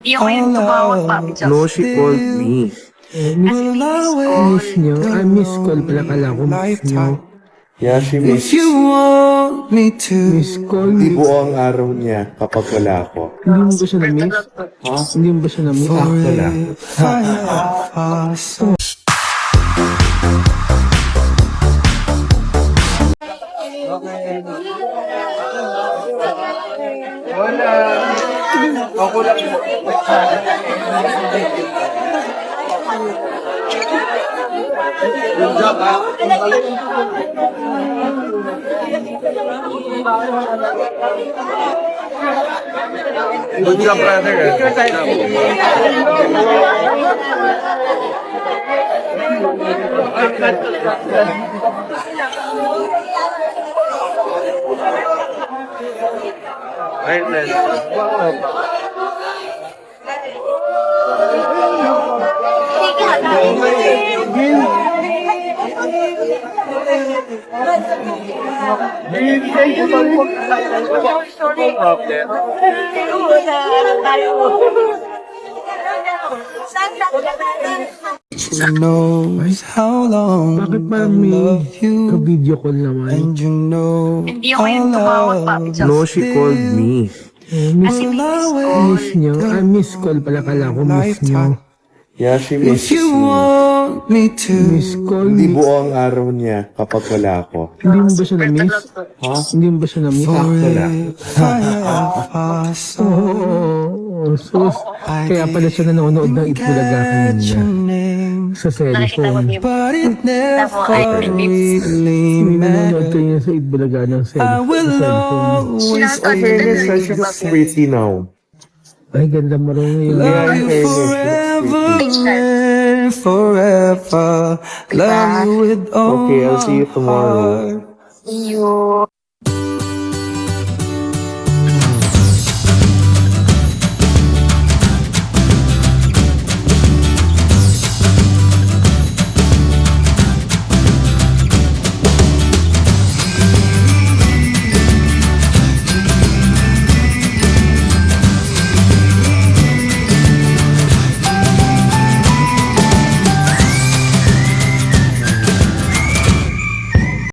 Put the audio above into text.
Yung yung tumawag pa, Pizza. No, she called me. Miss nyo? Ay, miss call pala. Kala ko miss nyo. Yeah, she missed. You want me to Miss call. Di buo ang araw niya kapag wala ako. Hindi mo ba siya na-miss? Ha? Hindi mo ba siya na-miss? Sakto lang. Good job, brother. Who knows how long Bakit I parang may love you, ka-video call naman? and you know Hindi ako yung tumawag pa, Pizza. No, she called me. Miss, Kasi miss nyo? Ay, miss call pala. Kala ko miss nyo. Yeah, she if missed you me. want me to. Miss call. Di buo ang araw niya kapag wala ako. Hindi mo ba siya na-miss? Ha? Hindi mo ba siya na-miss? Sakto lang. Oo. Sus. Kaya pala siya nanonood ng Itbulaga kanina. Sa Nakikita mo cellphone. yung But it never really May nanonood matters. kayo sa Itbulaga ng I sa will cellphone. always Fairness, she's pretty now. Ay, ganda mo rin yun. love you fairness, forever she's and forever. Love you with all Okay, I'll see you my tomorrow. heart. iyo.